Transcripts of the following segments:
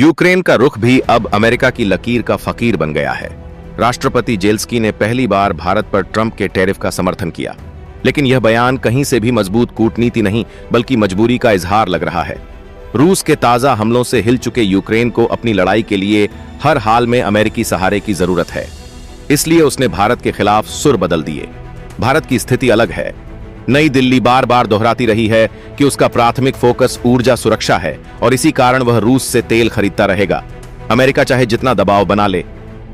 Ukraine का रुख भी अब अमेरिका की लकीर का फकीर बन गया है। राष्ट्रपति जेलेंस्की ने पहली बार भारत पर ट्रंप के टैरिफ का समर्थन किया, लेकिन यह बयान कहीं से भी मजबूत कूटनीति नहीं बल्कि मजबूरी का इजहार लग रहा है। रूस के ताजा हमलों से हिल चुके यूक्रेन को अपनी लड़ाई के लिए हर हाल में अमेरिकी सहारे की जरूरत है, इसलिए उसने भारत के खिलाफ सुर बदल दिए। भारत की स्थिति अलग है। नई दिल्ली बार बार दोहराती रही है कि उसका प्राथमिक फोकस ऊर्जा सुरक्षा है और इसी कारण वह रूस से तेल खरीदता रहेगा, अमेरिका चाहे जितना दबाव बना ले।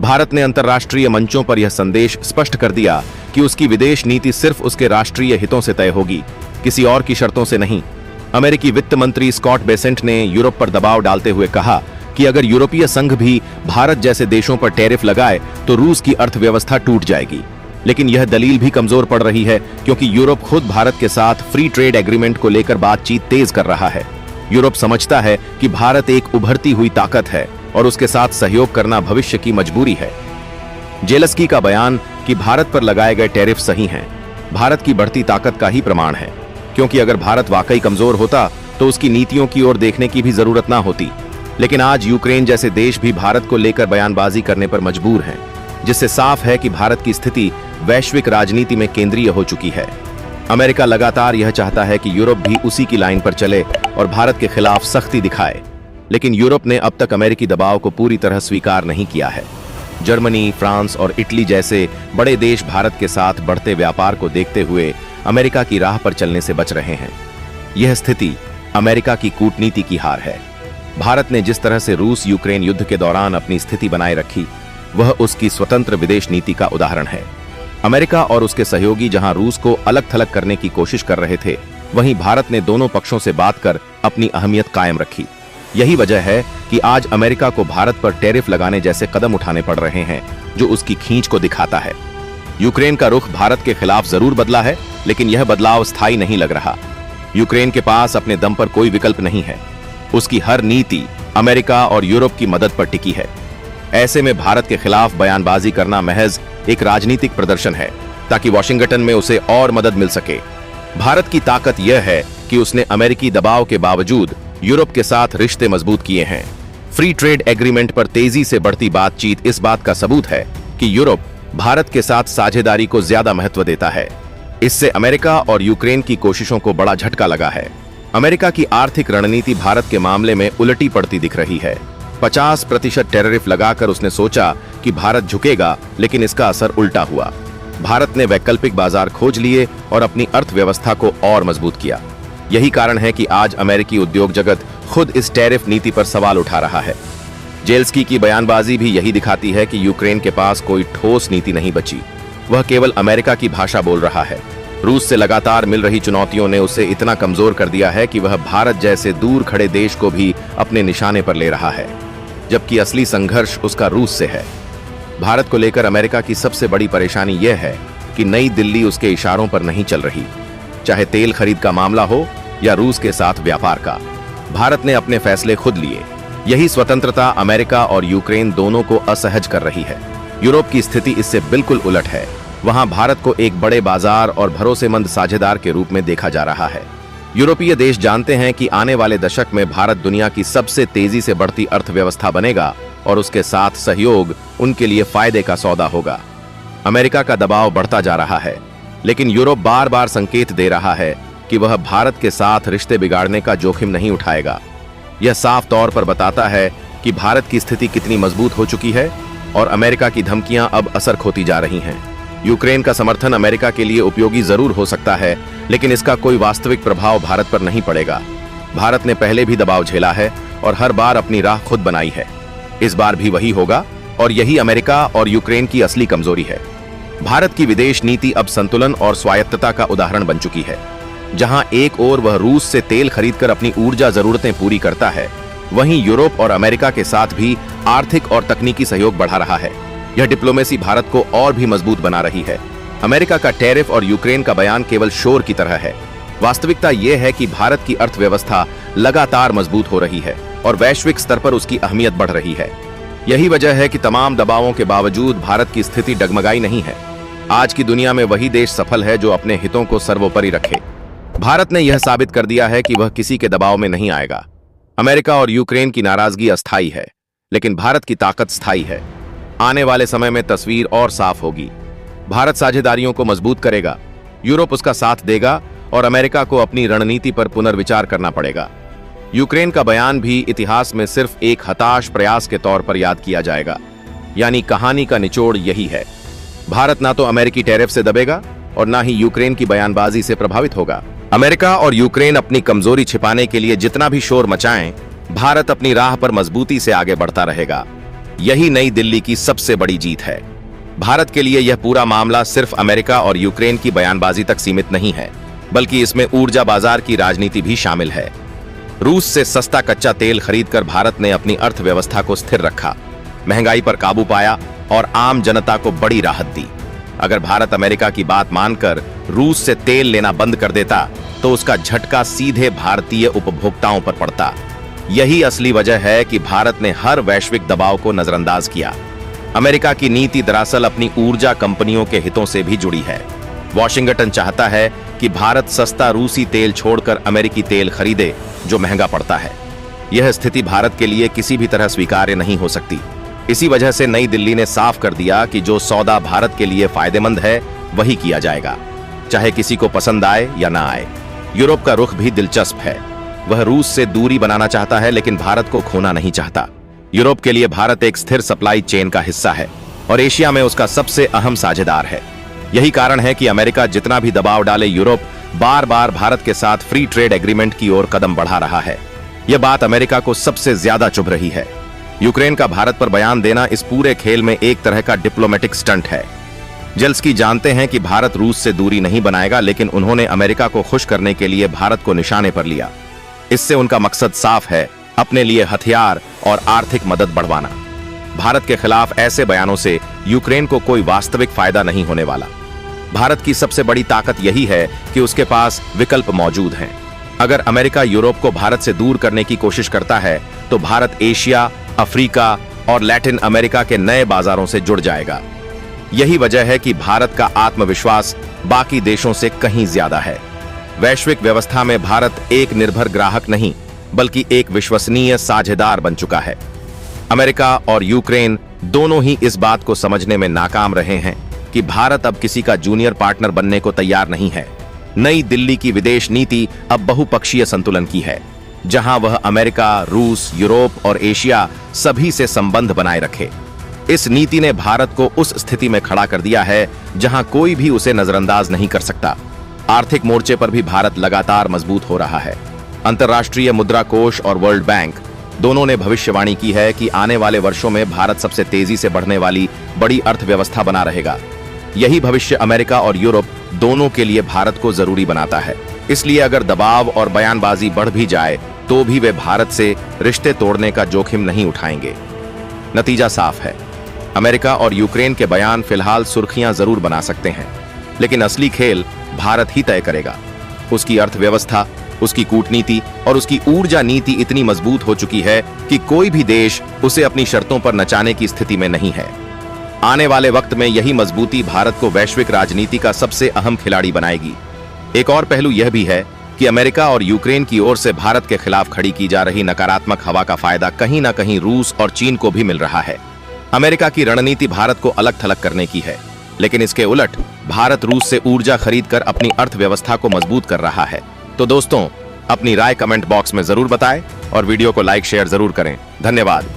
भारत ने अंतर्राष्ट्रीय मंचों पर यह संदेश स्पष्ट कर दिया कि उसकी विदेश नीति सिर्फ उसके राष्ट्रीय हितों से तय होगी, किसी और की शर्तों से नहीं। अमेरिकी वित्त मंत्री स्कॉट बेसेंट ने यूरोप पर दबाव डालते हुए कहा कि अगर यूरोपीय संघ भी भारत जैसे देशों पर टैरिफ लगाए तो रूस की अर्थव्यवस्था टूट जाएगी। लेकिन यह दलील भी कमजोर पड़ रही है क्योंकि यूरोप खुद भारत के साथ फ्री ट्रेड एग्रीमेंट को लेकर बातचीत तेज कर रहा है। यूरोप समझता है कि भारत एक उभरती हुई ताकत है और उसके साथ सहयोग करना भविष्य की मजबूरी है। जेलेंस्की का बयान कि भारत पर लगाए गए टैरिफ सही हैं, भारत की बढ़ती ताकत का ही प्रमाण है, क्योंकि अगर भारत वाकई कमजोर होता तो उसकी नीतियों की ओर देखने की भी जरूरत ना होती। लेकिन आज यूक्रेन जैसे देश भी भारत को लेकर बयानबाजी करने पर मजबूर हैं, जिससे साफ है कि भारत की स्थिति वैश्विक राजनीति में केंद्रीय हो चुकी है। अमेरिका लगातार यह चाहता है कि यूरोप भी उसी की लाइन पर चले और भारत के खिलाफ सख्ती दिखाए, लेकिन यूरोप ने अब तक अमेरिकी दबाव को पूरी तरह स्वीकार नहीं किया है। जर्मनी, फ्रांस और इटली जैसे बड़े देश भारत के साथ बढ़ते व्यापार को देखते हुए अमेरिका की राह पर चलने से बच रहे हैं। यह स्थिति अमेरिका की कूटनीति की हार है। भारत ने जिस तरह से रूस यूक्रेन युद्ध के दौरान अपनी स्थिति बनाए रखी, वह उसकी स्वतंत्र विदेश नीति का उदाहरण है। अमेरिका और उसके सहयोगी जहां रूस को अलग थलग करने की कोशिश कर रहे थे, वहीं भारत ने दोनों पक्षों से बात कर अपनी अहमियत कायम रखी। यही वजह है कि आज अमेरिका को भारत पर टैरिफ लगाने जैसे कदम उठाने पड़ रहे हैं, जो उसकी खींच को दिखाता है। यूक्रेन का रुख भारत के खिलाफ जरूर बदला है, लेकिन यह बदलाव स्थायी नहीं लग रहा। यूक्रेन के पास अपने दम पर कोई विकल्प नहीं है। उसकी हर नीति अमेरिका और यूरोप की मदद पर टिकी है। ऐसे में भारत के खिलाफ बयानबाजी करना महज एक राजनीतिक प्रदर्शन है, ताकि वॉशिंगटन में उसे और मदद मिल सके। भारत की ताकत यह है कि उसने अमेरिकी दबाव के बावजूद यूरोप के साथ रिश्ते मजबूत किए हैं। फ्री ट्रेड एग्रीमेंट पर तेजी से बढ़ती बातचीत इस बात का सबूत है कि यूरोप भारत के साथ साझेदारी को ज्यादा महत्व देता है। इससे अमेरिका और यूक्रेन की कोशिशों को बड़ा झटका लगा है। अमेरिका की आर्थिक रणनीति भारत के मामले में उलटी पड़ती दिख रही है। 50% टैरिफ लगाकर उसने सोचा कि भारत झुकेगा, लेकिन इसका असर उल्टा हुआ। भारत ने वैकल्पिक बाजार खोज लिए और अपनी अर्थव्यवस्था को और मजबूत किया। यही कारण है कि आज अमेरिकी उद्योग जगत खुद इस टैरिफ नीति पर सवाल उठा रहा है। जेलेंस्की की बयानबाजी भी यही दिखाती है कि यूक्रेन के पास कोई ठोस नीति नहीं बची। वह केवल अमेरिका की भाषा बोल रहा है। रूस से लगातार मिल रही चुनौतियों ने उसे इतना कमजोर कर दिया है कि वह भारत जैसे दूर खड़े देश को भी अपने निशाने पर ले रहा है, जबकि असली संघर्ष उसका रूस से है। भारत को लेकर अमेरिका की सबसे बड़ी परेशानी यह है कि नई दिल्ली उसके इशारों पर नहीं चल रही, चाहे तेल खरीद का मामला हो या रूस के साथ व्यापार का। भारत ने अपने फैसले खुद लिए। यही स्वतंत्रता अमेरिका और यूक्रेन दोनों को असहज कर रही है। यूरोप की स्थिति इससे बिल्कुल उलट है। वहां भारत को एक बड़े बाजार और भरोसेमंद साझेदार के रूप में देखा जा रहा है। यूरोपीय देश जानते हैं कि आने वाले दशक में भारत दुनिया की सबसे तेजी से बढ़ती अर्थव्यवस्था बनेगा और उसके साथ सहयोग उनके लिए फायदे का सौदा होगा। अमेरिका का दबाव बढ़ता जा रहा है, लेकिन यूरोप बार बार संकेत दे रहा है कि वह भारत के साथ रिश्ते बिगाड़ने का जोखिम नहीं उठाएगा। यह साफ तौर पर बताता है कि भारत की स्थिति कितनी मजबूत हो चुकी है और अमेरिका की धमकियां अब असर खोती जा रही हैं। यूक्रेन का समर्थन अमेरिका के लिए उपयोगी जरूर हो सकता है, लेकिन इसका कोई वास्तविक प्रभाव भारत पर नहीं पड़ेगा। भारत ने पहले भी दबाव झेला है और हर बार अपनी राह खुद बनाई है। इस बार भी वही होगा और यही अमेरिका और यूक्रेन की असली कमजोरी है। भारत की विदेश नीति अब संतुलन और स्वायत्तता का उदाहरण बन चुकी है। जहां एक ओर वह रूस से तेल खरीदकर अपनी ऊर्जा जरूरतें पूरी करता है, वहीं यूरोप और अमेरिका के साथ भी आर्थिक और तकनीकी सहयोग बढ़ा रहा है। यह डिप्लोमेसी भारत को और भी मजबूत बना रही है। अमेरिका का टैरिफ और यूक्रेन का बयान केवल शोर की तरह है। वास्तविकता यह है कि भारत की अर्थव्यवस्था लगातार मजबूत हो रही है और वैश्विक स्तर पर उसकी अहमियत बढ़ रही है। यही वजह है कि तमाम दबावों के बावजूद भारत की स्थिति डगमगाई नहीं है। आज की दुनिया में वही देश सफल है जो अपने हितों को सर्वोपरि रखे। भारत ने यह साबित कर दिया है कि वह किसी के दबाव में नहीं आएगा। अमेरिका और यूक्रेन की नाराजगी अस्थायी है, लेकिन भारत की ताकत स्थायी है। आने वाले समय में तस्वीर और साफ होगी। भारत साझेदारियों को मजबूत करेगा, यूरोप उसका साथ देगा और अमेरिका को अपनी रणनीति पर पुनर्विचार करना पड़ेगा। यूक्रेन का बयान भी इतिहास में सिर्फ एक हताश प्रयास के तौर पर याद किया जाएगा। यानी कहानी का निचोड़ यही है, भारत ना तो अमेरिकी टैरिफ से दबेगा और ना ही यूक्रेन की बयानबाजी से प्रभावित होगा। अमेरिका और यूक्रेन अपनी कमजोरी छिपाने के लिए जितना भी शोर मचाएं, भारत अपनी राह पर मजबूती से आगे बढ़ता रहेगा। यही नई दिल्ली की सबसे बड़ी जीत है। भारत के लिए यह पूरा मामला सिर्फ अमेरिका और यूक्रेन की बयानबाजी तक सीमित नहीं है, बल्कि इसमें ऊर्जा बाजार की राजनीति भी शामिल है। रूस से सस्ता कच्चा तेल खरीदकर भारत ने अपनी अर्थव्यवस्था को स्थिर रखा, महंगाई पर काबू पाया और आम जनता को बड़ी राहत दी। अगर भारत अमेरिका की बात मानकर रूस से तेल लेना बंद कर देता तो उसका झटका सीधे भारतीय उपभोक्ताओं पर पड़ता। यही असली वजह है कि भारत ने हर वैश्विक दबाव को नजरअंदाज किया। अमेरिका की नीति दरअसल अपनी ऊर्जा कंपनियों के हितों से भी जुड़ी है। वॉशिंगटन चाहता है कि भारत सस्ता रूसी तेल छोड़कर अमेरिकी तेल खरीदे, जो महंगा पड़ता है। यह स्थिति भारत के लिए किसी भी तरह स्वीकार्य नहीं हो सकती। इसी वजह से नई दिल्ली ने साफ कर दिया कि जो सौदा भारत के लिए फायदेमंद है वही किया जाएगा, चाहे किसी को पसंद आए या ना आए। यूरोप का रुख भी दिलचस्प है। वह रूस से दूरी बनाना चाहता है, लेकिन भारत को खोना नहीं चाहता। यूरोप के लिए भारत एक स्थिर सप्लाई चेन का हिस्सा है और एशिया में उसका सबसे अहम साझेदार है। यही कारण है कि अमेरिका जितना भी दबाव डाले, यूरोप बार बार भारत के साथ फ्री ट्रेड एग्रीमेंट की ओर कदम बढ़ा रहा है। यह बात अमेरिका को सबसे ज्यादा चुभ रही है। यूक्रेन का भारत पर बयान देना इस पूरे खेल में एक तरह का डिप्लोमेटिक स्टंट है। जेलेंस्की जानते हैं कि भारत रूस से दूरी नहीं बनाएगा, लेकिन उन्होंने अमेरिका को खुश करने के लिए भारत को निशाने पर लिया। इससे उनका मकसद साफ है, अपने लिए हथियार और आर्थिक मदद बढ़वाना। भारत के खिलाफ ऐसे बयानों से यूक्रेन को कोई वास्तविक फायदा नहीं होने वाला। भारत की सबसे बड़ी ताकत यही है कि उसके पास विकल्प मौजूद हैं। अगर अमेरिका यूरोप को भारत से दूर करने की कोशिश करता है तो भारत एशिया, अफ्रीका और लैटिन अमेरिका के नए बाजारों से जुड़ जाएगा। यही वजह है कि भारत का आत्मविश्वास बाकी देशों से कहीं ज्यादा है। वैश्विक व्यवस्था में भारत एक निर्भर ग्राहक नहीं, बल्कि एक विश्वसनीय साझेदार बन चुका है। अमेरिका और यूक्रेन दोनों ही इस बात को समझने में नाकाम रहे हैं कि भारत अब किसी का जूनियर पार्टनर बनने को तैयार नहीं है। नई दिल्ली की विदेश नीति अब बहुपक्षीय संतुलन की है, जहां वह अमेरिका, रूस, यूरोप और एशिया सभी से संबंध बनाए रखे। इस नीति ने भारत को उस स्थिति में खड़ा कर दिया है जहां कोई भी उसे नजरअंदाज नहीं कर सकता। आर्थिक मोर्चे पर भी भारत लगातार मजबूत हो रहा है। अंतर्राष्ट्रीय मुद्रा कोष और वर्ल्ड बैंक दोनों ने भविष्यवाणी की है कि आने वाले वर्षों में भारत सबसे तेजी से बढ़ने वाली बड़ी अर्थव्यवस्था बना रहेगा। यही भविष्य अमेरिका और यूरोप दोनों के लिए भारत को जरूरी बनाता है। इसलिए अगर दबाव और बयानबाजी बढ़ भी जाए तो भी वे भारत से रिश्ते तोड़ने का जोखिम नहीं उठाएंगे। नतीजा साफ है, अमेरिका और यूक्रेन के बयान फिलहाल सुर्खियां जरूर बना सकते हैं, लेकिन असली खेल भारत ही तय करेगा। उसकी अर्थव्यवस्था, उसकी कूटनीति और उसकी ऊर्जा नीति इतनी मजबूत हो चुकी है कि कोई भी देश उसे अपनी शर्तों पर नचाने की स्थिति में नहीं है। आने वाले वक्त में यही मजबूती भारत को वैश्विक राजनीति का सबसे अहम खिलाड़ी बनाएगी। एक और पहलू यह भी है कि अमेरिका और यूक्रेन की ओर से भारत के खिलाफ खड़ी की जा रही नकारात्मक हवा का फायदा कहीं ना कहीं रूस और चीन को भी मिल रहा है। अमेरिका की रणनीति भारत को अलग थलग करने की है, लेकिन इसके उलट भारत रूस से ऊर्जा खरीदकर अपनी अर्थव्यवस्था को मजबूत कर रहा है। तो दोस्तों, अपनी राय कमेंट बॉक्स में जरूर बताएं और वीडियो को लाइक शेयर जरूर करें। धन्यवाद।